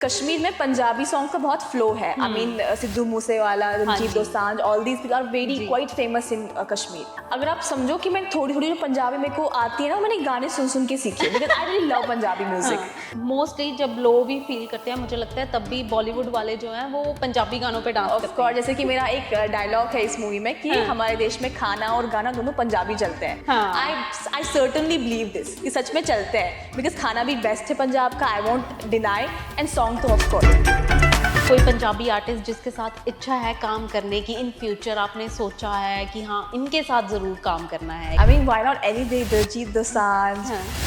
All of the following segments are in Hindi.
कश्मीर में पंजाबी सॉन्ग का बहुत फ्लो है। I mean Sidhu Moosewala, Diljit Dosanjh, all these people are very quite famous in Kashmir. अगर आप समझो कि मैं थोड़ी थोड़ी जो पंजाबी मेरे को आती है ना, मैंने गाने सुन सुन के सीखी है, because I really love Punjabi music. Mostly जब लो भी फील करते हैं, मुझे लगता है तब भी बॉलीवुड वाले जो हैं वो पंजाबी गानों पे डांस करते हैं। जैसे कि मेरा एक डायलॉग है इस मूवी में कि हमारे देश में खाना और गाना दोनों पंजाबी चलते हैं। आई सर्टनली बिलीव दिस कि सच में चलते हैं, बिकॉज खाना भी बेस्ट है पंजाब का, I won't deny, and song तो ऑफ कोर्स। कोई पंजाबी आर्टिस्ट जिसके साथ इच्छा है काम करने की, इन फ्यूचर आपने सोचा है कि हाँ इनके साथ जरूर काम करना है? I mean why not any day Diljit Dosanjh,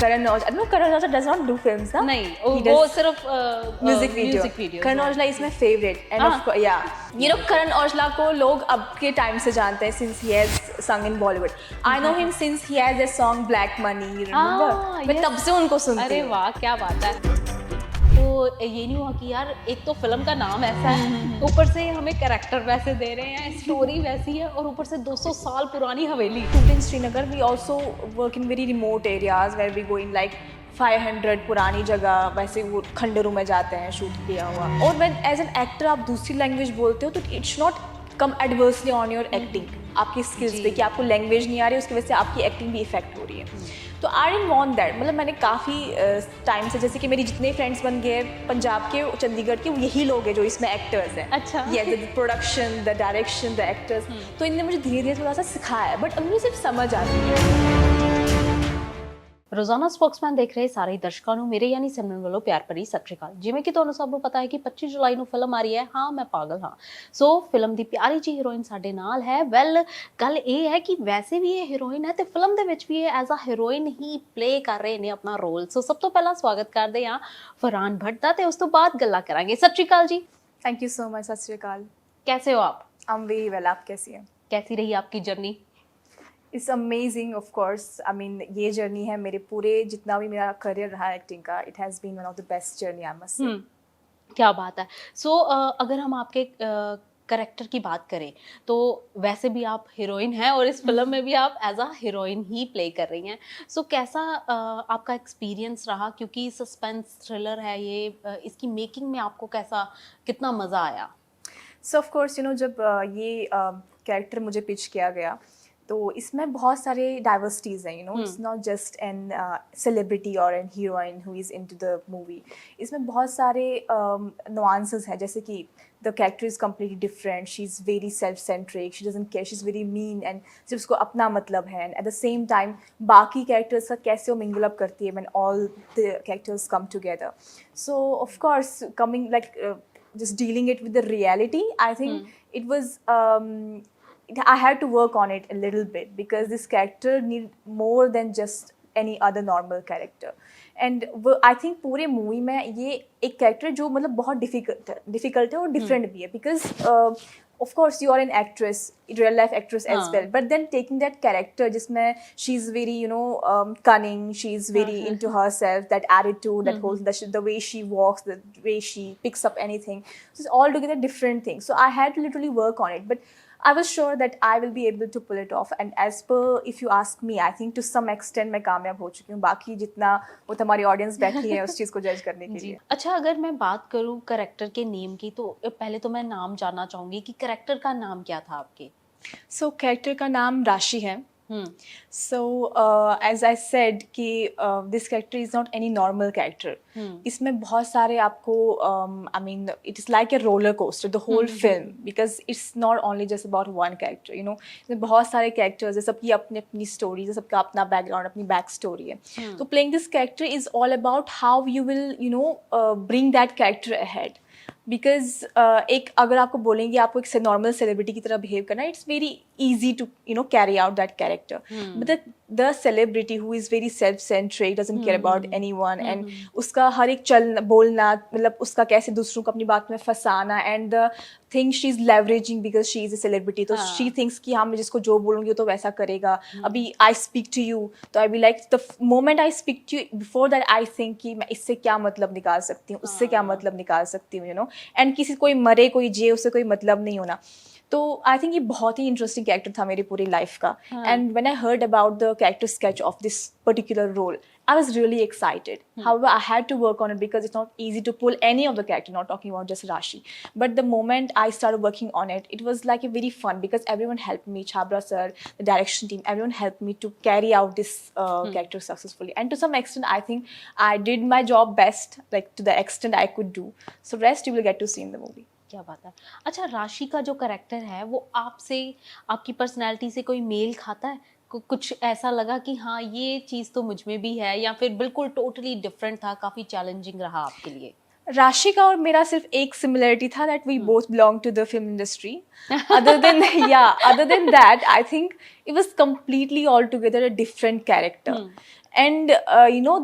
Karan Aujla. No, Karan Aujla does not do films ना। नहीं, वो सिर्फ music video. Karan Aujla is my favourite, and of course या यू नो करण औजला को लोग अब के टाइम से जानते हैं, सिंस ही हैज संग इन Bollywood. I know him since he has a song black money, remember? मैं तब से उनको सुनती हूं। अरे वाह, क्या बात है। तो ये नहीं हुआ कि यार एक तो फिल्म का नाम ऐसा है, ऊपर से हमें कैरेक्टर वैसे दे रहे हैं, स्टोरी वैसी है, और ऊपर से 200 साल पुरानी हवेली। In Srinagar we also work in very remote areas where we go in like 500 पुरानी जगह, वैसे वो खंडरों में जाते हैं शूट किया हुआ। और when एज एन एक्टर आप दूसरी लैंग्वेज बोलते हो तो it should not come adversely on your acting, आपकी स्किल्स पे, कि आपको लैंग्वेज नहीं आ रही है उसकी वजह से आपकी एक्टिंग भी इफेक्ट हो रही है। तो आई डिडंट वांट दैट। मतलब मैंने काफ़ी टाइम से, जैसे कि मेरी जितने फ्रेंड्स बन गए पंजाब के, चंडीगढ़ के, वो यही लोग हैं जो इसमें एक्टर्स हैं। अच्छा। ये the production, the direction, the actors, तो इनने मुझे धीरे धीरे थोड़ा सा सिखाया है, बट अब मुझे सिर्फ समझ आती है। ਰੋਜ਼ਾਨਾ ਸਪੋਕਸਮੈਨ ਦੇਖ ਰਹੇ ਸਾਰੇ ਦਰਸ਼ਕਾਂ ਨੂੰ ਮੇਰੇ ਯਾਨੀ ਸਿਮਰਨ ਵੱਲੋਂ ਪਿਆਰ ਭਰੀ ਸਤਿ ਸ਼੍ਰੀ ਅਕਾਲ। ਜਿਵੇਂ ਕਿ ਤੁਹਾਨੂੰ ਸਭ ਨੂੰ ਪਤਾ ਹੈ ਕਿ 25 ਜੁਲਾਈ ਨੂੰ ਫਿਲਮ ਆ ਰਹੀ ਹੈ ਹਾਂ ਮੈਂ ਪਾਗਲ ਹਾਂ। ਸੋ ਫਿਲਮ ਦੀ ਪਿਆਰੀ ਜੀ ਹੀਰੋਇਨ ਸਾਡੇ ਨਾਲ ਹੈ। ਵੈਲ, ਗੱਲ ਇਹ ਹੈ ਕਿ ਵੈਸੇ ਵੀ ਇਹ ਹੀਰੋਇਨ ਹੈ ਤੇ ਫਿਲਮ ਦੇ ਵਿੱਚ ਵੀ ਇਹ ਐਜ਼ ਅ ਹੀਰੋਇਨ ਹੀ ਪਲੇ ਕਰ ਰਹੇ ਨੇ ਆਪਣਾ ਰੋਲ। ਸੋ ਸਭ ਤੋਂ ਪਹਿਲਾਂ ਸਵਾਗਤ ਕਰਦੇ ਹਾਂ ਫਰਹਾਨ ਭੱਟ ਦਾ, ਤੇ ਉਸ ਤੋਂ ਬਾਅਦ ਗੱਲਾਂ ਕਰਾਂਗੇ। ਸਤਿ ਸ਼੍ਰੀ ਅਕਾਲ ਜੀ। Thank you so much. सत श्री अकाल। कैसे हो आप? I am very well. आप कैसी हैं? कैसी रही आपकी journey? It's amazing of course. I mean ये जर्नी है मेरे पूरे, जितना भी मेरा करियर रहा है एक्टिंग का, it has been one of the best journey, I must say. क्या बात है। सो अगर हम आपके करेक्टर की बात करें तो वैसे भी आप हीरोइन हैं और इस फिल्म में भी आप एज अ हीरोइन ही प्ले कर रही हैं। सो कैसा आपका एक्सपीरियंस रहा, क्योंकि सस्पेंस थ्रिलर है ये, इसकी मेकिंग में आपको कैसा, कितना मज़ा आया? सो ऑफ कोर्स यू नो जब ये कैरेक्टर मुझे पिच किया गया तो इसमें बहुत सारे डाइवर्सिटीज़ हैं। You know it's not just an celebrity और an heroine who is into the movie. इसमें बहुत सारे नुआंसेस हैं, जैसे कि the character is completely different, she is very self centric, she doesn't care, she is very mean, and सिर्फ उसको अपना मतलब है। And at the same time बाकी कैरेक्टर्स का कैसे वो मिंगल अप करती है when all the characters come together. So of course coming like just dealing it with the reality, I think it was I had to work on it a little bit, because this character need more than just any other normal character. And I think पूरे मूवी में ये एक कैरेक्टर जो मतलब बहुत डिफिकल्ट है और डिफरेंट भी है, because of course you are an actress, real life actress as well, but then taking that character जिसमें she's very cunning, she's very into herself, that attitude, that whole the way she walks, the way she picks up anything, so it's all together different things. So I had to literally work on it, but I was sure that I will be able to pull it off, and as per if you ask me, I think to some extent मैं कामयाब हो चुकी हूँ। बाकी जितना वो हमारी ऑडियंस बैठी है उस चीज़ को जज करने के लिए। अच्छा, अगर मैं बात करूँ कैरेक्टर के नेम की, तो पहले तो मैं नाम जानना चाहूँगी कि कैरेक्टर का नाम क्या था आपके? सो कैरेक्टर का नाम राशि है। So as I said कि this character is not any normal character. इसमें बहुत सारे आपको I mean it is like a roller coaster the whole film, because it's not only just about one character, you know. इसमें बहुत सारे characters है, सबकी अपनी अपनी stories है, सबका अपना background, अपनी back story है। तो playing this character is all about how you will you know bring that character ahead. Because एक अगर आपको बोलेंगे आपको एक नॉर्मल सेलिब्रिटी की तरह बिहेव करना, it's very easy to you know carry out that character, but the celebrity who is very self centric, doesn't care about anyone, and उसका हर एक चल बोलना, मतलब उसका कैसे दूसरों को अपनी बात में फंसाना, and the thing she is leveraging because she is a celebrity, तो शी थिंक्स कि हाँ मैं जिसको जो बोलूँगी वो तो वैसा करेगा। अभी आई स्पीक टू यू तो I be like the moment I speak to you, before that I think कि मैं इससे क्या मतलब निकाल सकती हूँ, उससे क्या मतलब निकाल सकती हूँ, यू नो। एंड किसी कोई मरे कोई जिए उससे कोई मतलब नहीं होना। तो आई थिंक ये बहुत ही इंटरेस्टिंग कैरेक्टर था मेरी पूरी लाइफ का। And when I heard about the character sketch of this particular role, I was really excited. However, I had to work on it because it's not easy to pull any of the character, not talking about just Rashi. But the moment I started working on it, it was like a very fun because everyone helped me, Chhabra sir, the direction team, everyone helped me to carry out this character successfully. And to some extent, I think I did my job best, like to the extent I could do. So rest you will get to see in the movie. क्या बात है। अच्छा, राशि का जो कैरेक्टर है वो आपसे, आपकी पर्सनैलिटी से कोई मेल खाता है? कुछ ऐसा लगा कि हाँ ये चीज़ तो मुझ में भी है, या फिर बिल्कुल टोटली डिफरेंट था, काफ़ी चैलेंजिंग रहा आपके लिए? राशि का और मेरा सिर्फ एक सिमिलरिटी था, that we both belong to the film industry. Other than that, I think it was completely altogether a different character. And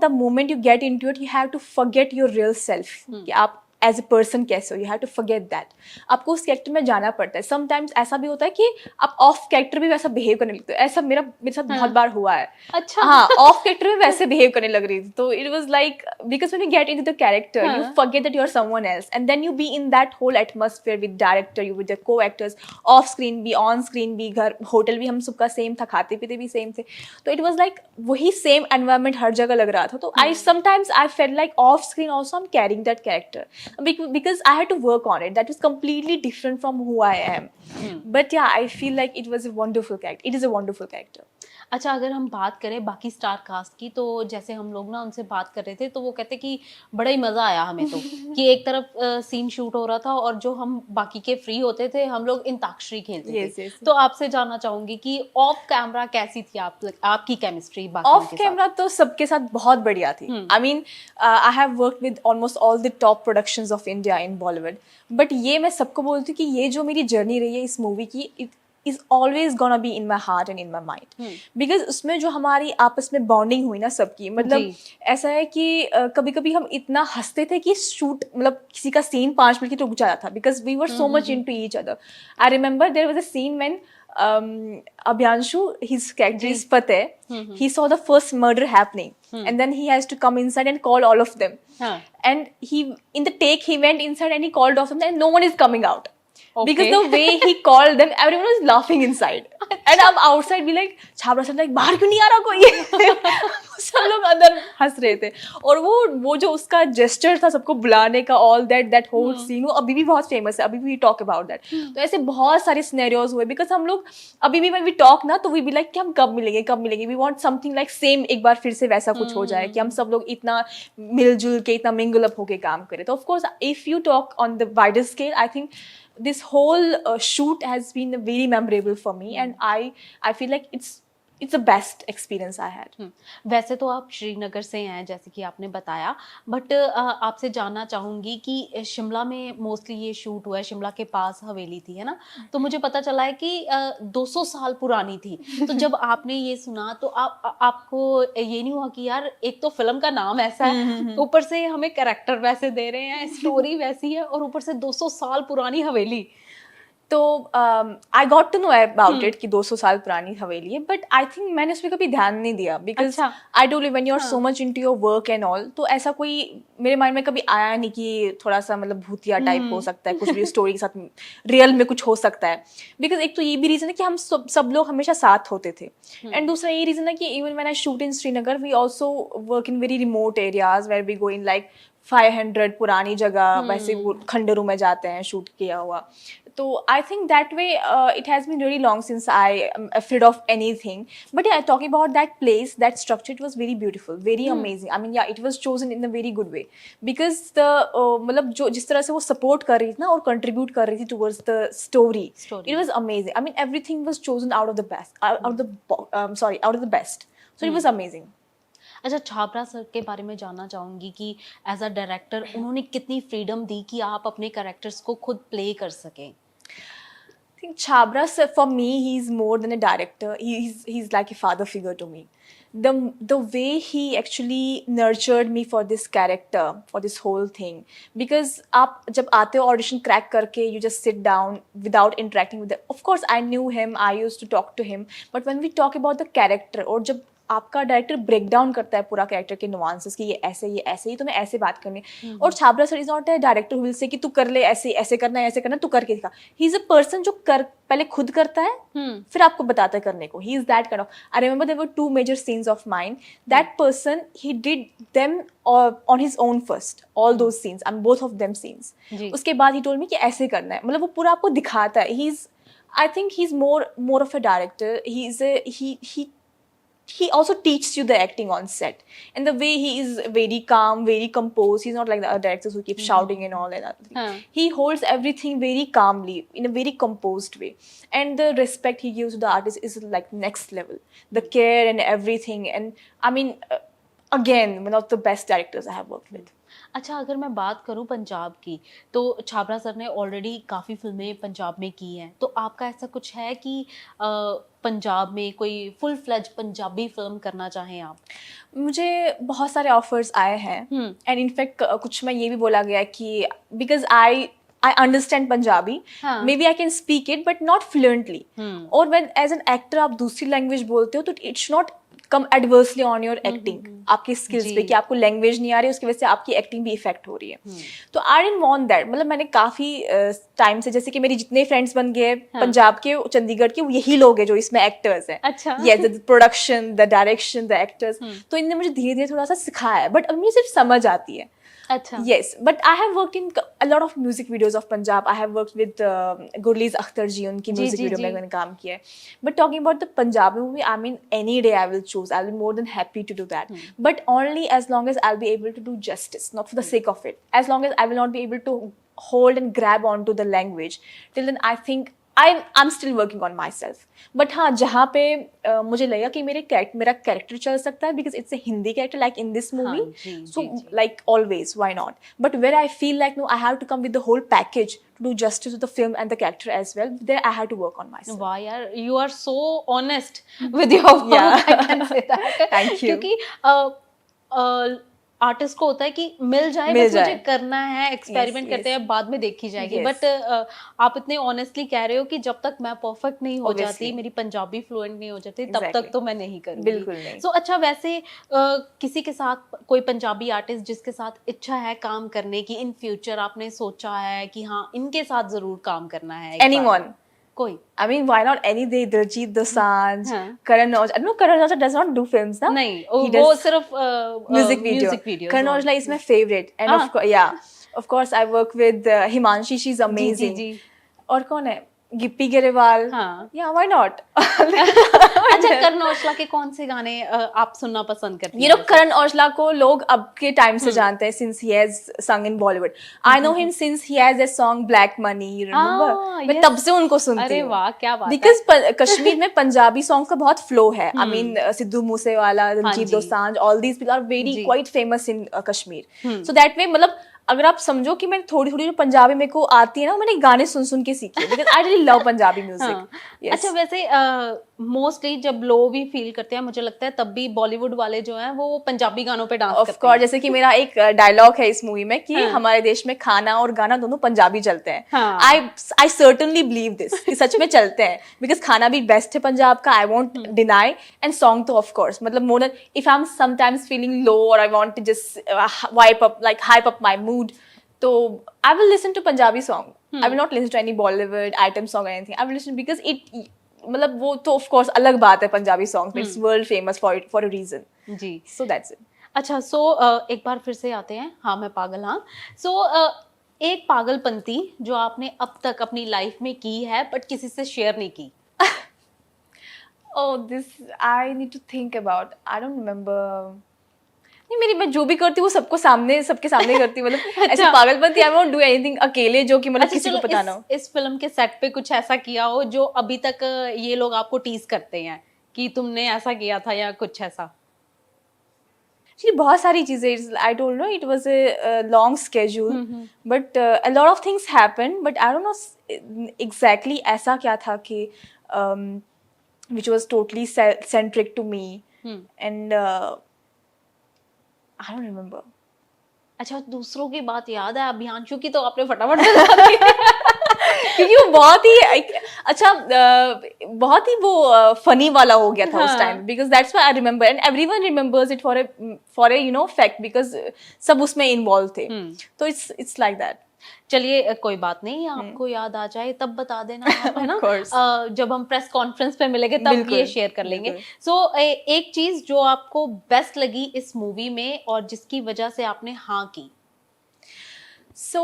the moment you get into it, you have to forget your real self. कि आप एज ए पर्सन कैसे हो, you have to forget that. आपको उस कैरेक्टर में जाना पड़ता है. समटाइम्स ऐसा भी होता है कि आप ऑफ कैरेक्टर भी वैसा बिहेव करने लगते हो. ऐसा मेरे साथ बहुत बार हुआ है. अच्छा. हाँ, ऑफ कैरेक्टर में वैसे बिहेव करने लग रही थी. तो it was like because when you get into the character you forget that you are someone else and then you be in that whole atmosphere with director, you with the co actors, off screen भी, ऑन स्क्रीन भी. घर होटल भी हम सबका सेम था, खाते पीते भी सेम थे. तो इट वाज लाइक वही सेम एनवायरनमेंट हर जगह लग रहा था. तो I sometimes I felt like of screen also I am carrying that character because I had to work on it. That was completely different from who I am. But yeah, I feel like it was a wonderful character. It is a wonderful character. अच्छा, अगर हम बात करें बाकी स्टार कास्ट की, तो जैसे हम लोग ना उनसे बात कर रहे थे तो वो कहते कि बड़ा ही मज़ा आया हमें तो कि एक तरफ सीन शूट हो रहा था और जो हम बाकी के फ्री होते थे हम लोग इंताक्षरी खेलते थे. तो आपसे जानना चाहूंगी कि ऑफ कैमरा कैसी थी आपकी केमिस्ट्री बाकी ऑफ कैमरा? तो सबके साथ बहुत बढ़िया थी. I mean I have worked with almost all the top productions of India in Bollywood. But ये मैं सबको बोलती हूँ कि ये जो मेरी जर्नी रही है इस मूवी की, is always gonna be in my heart and in my mind. Because उसमें जो हमारी आपस में बॉन्डिंग हुई ना सबकी, मतलब ऐसा है कि कभी कभी हम इतना हंसते थे कि शूट, मतलब किसी का सीन 5 मिनट की रुक जाता था because we were so much into each other. I remember there was a scene when Abhyanshu, his character is Fateh, he saw the first murder happening and then he has to come inside and call all of them. And he, in the take, he went inside and he called off them and no one is coming out. Okay. Because the way he called them, everyone was laughing inside. And I'm outside be like, Chhabra sir like बाहर क्यों नहीं आ रहा कोई? सब लोग अंदर हंस रहे थे. और वो जो उसका जेस्चर था सबको बुलाने का, all that whole scene, वो अभी भी बहुत फेमस है. अभी भी talk about that. तो ऐसे बहुत सारे सिनेरियोज हुए because हम लोग अभी भी when we talk ना तो we be like कि हम कब मिलेंगे. We want something like same, एक बार फिर से वैसा कुछ हो जाए कि हम सब लोग इतना मिलजुल के, इतना mingle up होके काम करें. तो of course if you talk on the wider scale, I think this whole shoot has been very memorable for me and I feel like it's the best experience I had. वैसे तो आप श्रीनगर से हैं जैसे कि आपने बताया, बट आपसे जानना चाहूँगी कि शिमला में मोस्टली ये शूट हुआ है, शिमला के पास हवेली थी, है ना? तो मुझे पता चला है कि 200 साल पुरानी थी. तो जब आपने ये सुना तो आपको ये नहीं हुआ कि यार एक तो फिल्म का नाम ऐसा है, ऊपर से हमें कैरेक्टर वैसे दे रहे हैं, स्टोरी वैसी है और ऊपर से 200 साल पुरानी हवेली? तो I got to know about it कि 200 साल पुरानी हवेली है, बट आई थिंक मैंने उस पर कभी ध्यान नहीं दिया because I don't live when you are so much into your work and all. तो ऐसा कोई मेरे माइंड में कभी आया नहीं कि थोड़ा सा मतलब भूतिया टाइप हो सकता है, कुछ भी स्टोरी के साथ रियल में कुछ हो सकता है. बिकॉज एक तो ये भी रीजन है कि हम सब लोग हमेशा साथ होते थे एंड दूसरा ये रीजन है कि even when I shoot in Srinagar we also work in very remote areas where we go in like 500 पुरानी जगह, वैसे वो खंडरों में जाते हैं शूट किया हुआ. तो I think that way it has been very long since I am afraid of anything. But yeah, talking about that place, that structure, it was very beautiful, very amazing. I mean, yeah, it was chosen in a very good way because the मतलब जो जिस तरह से वो support कर रही थी ना और contribute कर रही थी towards the story, it was amazing. I mean, everything was chosen out of the best, out of the best. So it was amazing. अच्छा, छाबड़ा सर के बारे में जानना चाहूँगी कि एज अ डायरेक्टर उन्होंने कितनी फ्रीडम दी कि आप अपने कैरेक्टर्स को खुद प्ले कर सकें? I think Chhabra sir, for me, he's more than a director. He's like a father figure to me. The way he actually nurtured me for this character, for this whole thing. Because आप जब आते हो audition crack करके, you just sit down without interacting with them. Of course, I knew him. I used to talk to him. But when we talk about the character, और जब आपका डायरेक्टर ब्रेक डाउन करता है पूरा कैरेक्टर के नुआंसेस कि ये ऐसे ही तुम्हें ऐसे बात करनी है। और Chhabra sir is not a director who will say कि तू कर ले, ऐसे ऐसे करना है, ऐसे करना, तू करके दिखा। ही इज अ पर्सन जो पहले खुद करता है फिर आपको बताता है करने को। He is that kind of, I remember there were 2 major scenes of mine, that person he did them on his own first, all those scenes and both of them scenes. उसके बाद ही टोल्ड मी कि ऐसे करना है, मतलब वो पूरा आपको दिखाता है। He is, I think he's more of a director. He also teaches you the acting on set, and the way he is very calm, very composed. He's not like the other directors who keep shouting and all that. He holds everything very calmly in a very composed way, and the respect he gives to the artist is like next level. The care and everything, and I mean, again, one of the best directors I have worked with. अच्छा, अगर मैं बात करूं पंजाब की, तो छाबड़ा सर ने ऑलरेडी काफ़ी फिल्में पंजाब में की हैं, तो आपका ऐसा कुछ है कि पंजाब में कोई फुल फ्लेज पंजाबी फिल्म करना चाहें आप? मुझे बहुत सारे ऑफर्स आए हैं, एंड इनफैक्ट कुछ में ये भी बोला गया है कि because I understand Punjabi, maybe I can speak it but not fluently. और when as an actor आप दूसरी लैंग्वेज बोलते हो तो it should not come adversely on your acting, आपकी स्किल्स पे, कि आपको लैंग्वेज नहीं आ रही है उसकी वजह से आपकी एक्टिंग भी इफेक्ट हो रही है। तो आई डिडंट वांट दैट। मतलब मैंने काफी टाइम से, जैसे कि मेरी जितने फ्रेंड्स बन गए पंजाब के, चंडीगढ़ के, यही लोग हैं जो इसमें एक्टर्स हैं। अच्छा। Yes, the production, the direction, the actors. तो इनने मुझे धीरे धीरे थोड़ा सा सिखाया है, बट अब मुझे सिर्फ समझ आती है। अच्छा। Yes, but I have worked in a lot of music videos of Punjab. I have worked with Gurlees Akhtar ji, उनकी music video में मैंने काम किया है. But talking about the Punjabi movie, I mean, any day I will choose. I'll be more than happy to do that. But only as long as I'll be able to do justice, not for the sake of it. As long as I will not be able to hold and grab onto the language, till then I think I'm still working on myself. But हाँ, जहाँ पे मुझे लगा कि मेरा कैरेक्टर चल सकता है, because it's a Hindi character like in this movie. So like always, why not? But where I feel like no, I have to come with the whole package to do justice to the film and the character as well. There I have to work on myself. Wow, yaar, you are so honest with your work. Yeah. I can say that. Thank you. क्योंकि आर्टिस्ट को होता है कि मिल जाए, बस मुझे करना है, एक्सपेरिमेंट करते हैं, बाद में देखी जाएगी। बट आप इतने ऑनेस्टली कह रहे हो कि जब तक मैं परफेक्ट नहीं हो जाती, मेरी पंजाबी फ्लुएंट नहीं हो जाती, तब तक तो मैं नहीं करूँगी। बिल्कुल नहीं। सो अच्छा, वैसे किसी के साथ कोई पंजाबी आर्टिस्ट जिसके साथ इच्छा है काम करने की, इन फ्यूचर आपने सोचा है कि हाँ इनके साथ जरूर काम करना है? Anyone. कोई? I mean, why not any day? Diljit Dosanjh, Karan Aujla. No, Karan Aujla does not do films, na? नहीं, वो सिर्फ music videos. Karan Aujla is my favorite, and of course, yeah, of course, I work with Himanshi. She's amazing. जी। और कौन है? गिप्पी गरेवाल। हाँ। Yeah, why not? अच्छा, करण औजला के कौन से गाने आप सुनना पसंद करती हैं? You know, करण औजला को लोग अब के टाइम से जानते हैं, since he has sung in Bollywood. I know him since he has a song Black Money. You remember? मैं तब से उनको सुनती हूँ। अरे वाह, क्या बात है। Because कश्मीर में पंजाबी सॉन्ग का बहुत फ्लो है। I mean, Sidhu Moosewala, Diljit Dosanjh, all these people are very quite famous in Kashmir. So that way, मतलब अगर आप समझो कि मैं थोड़ी थोड़ी जो पंजाबी मेरे को आती है ना, मैंने गाने सुन सुन के सीखी, because I really love Punjabi music. अच्छा, वैसे मोस्टली जब लो भी फील करते हैं, मुझे लगता है तब भी बॉलीवुड वाले जो हैं वो पंजाबी गानों पे डांस करते हैं। ऑफ कोर्स, जैसे कि मेरा एक डायलॉग है इस मूवी में कि हमारे देश में खाना और गाना दोनों पंजाबी चलते हैं। आई सर्टनली बिलीव दिस कि सच में चलते हैं, बिकॉज खाना भी बेस्ट है पंजाब का, I won't deny, and song तो ऑफ कोर्स, मतलब more than if I am sometimes feeling low और I want to just hype up my mood, तो I will listen to Punjabi song. I will not listen to any Bollywood item song or anything. I will listen because it, मतलब वो तो of course अलग बात है Punjabi song, it's world famous for a reason. Ji. So that's it. अच्छा, so एक बार फिर से आते हैं हाँ मैं पागल हाँ। So एक पागलपंती जो आपने अब तक अपनी लाइफ में की है बट किसी से शेयर नहीं की। Oh, this I need to think about. I don't remember. नहीं, मैं जो भी करती हूँ सबके सामने करती हूँ, मतलब ऐसे पागलपंती आई वोंट डू एनीथिंग अकेले जो कि मतलब किसी को पता ना हो। इस फिल्म के सेट पे कुछ ऐसा किया हो जो अभी तक ये लोग आपको टीज करते हैं कि तुमने ऐसा किया था या कुछ ऐसा? Actually, बहुत सारी चीजें, I don't know, it was a long schedule, but a lot of things happened, but I don't know exactly ऐसा क्या था कि which was totally centric to me, and I don't remember. अच्छा, दूसरों की बात याद है? अभियांशु की तो आपने फटाफट बता दी। क्योंकि वो बहुत ही अच्छा बहुत ही वो फनी वाला हो गया था उस हाँ। Time, because that's why I remember and everyone remembers it for a fact, because सब उसमें इन्वॉल्व थे. तो इट्स लाइक दैट. चलिए कोई बात नहीं, आपको याद आ जाए तब बता देना आप, है ना? Of course. जब हम प्रेस कॉन्फ्रेंस पे मिलेंगे तब बिल्कुल, ये शेयर कर लेंगे. बिल्कुल. सो एक चीज जो आपको बेस्ट लगी इस मूवी में और जिसकी वजह से आपने हाँ की. So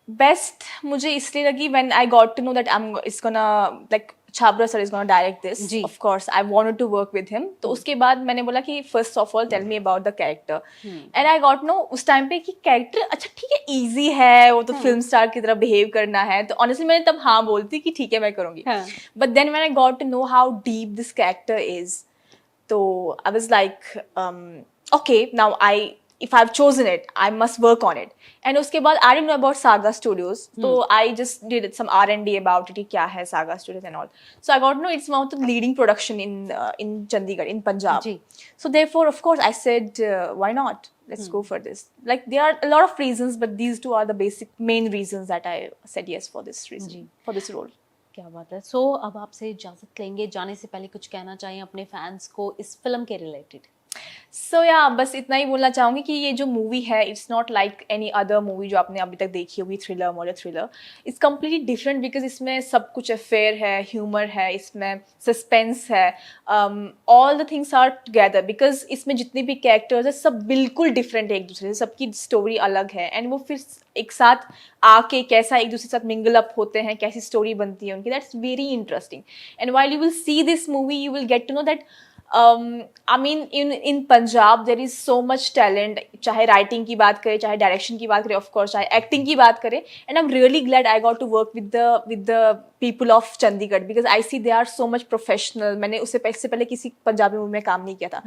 best मुझे इसलिए लगी when I got to know that it's gonna like Chhabra sir is gonna direct this. Ji. Of course, I wanted to work with him. तो उसके बाद मैंने बोला कि first of all tell me about the character. And I got to know उस टाइम पे कि character अच्छा ठीक है easy है, वो तो film star की तरह behave करना है, तो honestly मैंने तब हाँ बोलती कि ठीक है मैं करूँगी. But then when I got to know how deep this character is, तो I was like okay now if I've chosen it, I must work on it. And उसके बाद I didn't know about Saga Studios, so I just did some R&D about it. क्या है Saga Studios and all. So I got to know it's one of the leading production in Chandigarh, in Punjab. Ji. So therefore, of course, I said why not? Let's go for this. Like there are a lot of reasons, but these two are the basic main reasons that I said yes for this reason, ji. for this role. क्या बात है. सो अब आपसे इजाजत लेंगे, जाने से पहले कुछ कहना चाहिए अपने फैंस को इस फिल्म के रिलेटेड. सो या बस इतना ही बोलना चाहूँगी कि ये जो मूवी है it's not like any other movie जो आपने अभी तक देखी होगी, thriller murder thriller. It's completely different because इसमें सब कुछ अफेयर है, ह्यूमर है, इसमें सस्पेंस है, all the things are together because इसमें जितने भी कैरेक्टर्स है सब बिल्कुल डिफरेंट है एक दूसरे से, सबकी स्टोरी अलग है एंड वो फिर एक साथ आके कैसा एक दूसरे के साथ मिंगल अप होते हैं, कैसी स्टोरी बनती है उनकी. That's very interesting and while you will see this movie you will get to know that I mean in Punjab there is so much talent, चाहे राइटिंग की बात करें, चाहे डायरेक्शन की बात करें, ऑफ कोर्स चाहे एक्टिंग की बात करें. And I am really glad I got to work with the people of Chandigarh because I see they are so much professional. मैंने उससे पहले किसी पंजाबी मूवी में काम नहीं किया था.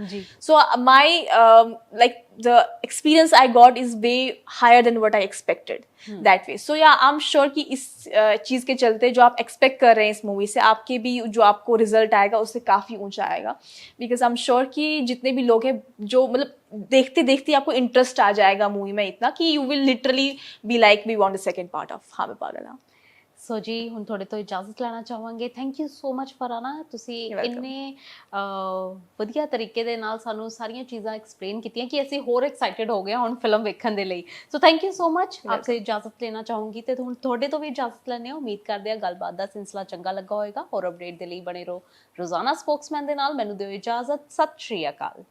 So my like the experience I got is way higher than what I expected that way. So yeah, I'm sure कि इस चीज़ के चलते जो आप एक्सपेक्ट कर रहे हैं इस मूवी से, आपके भी जो आपको रिजल्ट आएगा उससे काफ़ी ऊंचा आएगा. बिकॉज आई एम श्योर कि जितने भी लोग हैं जो मतलब देखते देखते आपको इंटरेस्ट आ जाएगा मूवी में इतना कि you will literally be like we want the second part of हाँ मैं पागल हाँ. ਸੋ ਜੀ ਹੁਣ ਤੁਹਾਡੇ ਤੋਂ ਇਜਾਜ਼ਤ ਲੈਣਾ ਚਾਹਾਂਗੇ. ਥੈਂਕ ਯੂ ਸੋ ਮਚ ਫਰਾਨਾ, ਤੁਸੀਂ ਇੰਨੇ ਵਧੀਆ ਤਰੀਕੇ ਦੇ ਨਾਲ ਸਾਨੂੰ ਸਾਰੀਆਂ ਚੀਜ਼ਾਂ ਐਕਸਪਲੇਨ ਕੀਤੀਆਂ ਕਿ ਅਸੀਂ ਹੋਰ ਐਕਸਾਈਟਿਡ ਹੋ ਗਏ ਹੁਣ ਫਿਲਮ ਵੇਖਣ ਦੇ ਲਈ. So thank you so much. ਆਪਸੇ ਇਜਾਜ਼ਤ ਲੈਣਾ ਚਾਹੂੰਗੀ ਤੇ ਹੁਣ ਤੁਹਾਡੇ ਤੋਂ ਵੀ ਇਜਾਜ਼ਤ ਲੈਣੇ. ਉਮੀਦ ਕਰਦੇ ਹਾਂ ਗੱਲਬਾਤ ਦਾ ਸਿਲਸਿਲਾ ਚੰਗਾ ਲੱਗਾ ਹੋਏਗਾ. ਹੋਰ ਅਪਡੇਟ ਦੇ ਲਈ ਬਣੇ ਰਹੋ ਰੋਜ਼ਾਨਾ ਸਪੋਕਸਮੈਨ ਦੇ ਨਾਲ. ਮੈਨੂੰ ਦਿਓ ਇਜਾਜ਼ਤ. ਸਤਿ ਸ਼੍ਰੀ ਅਕਾਲ.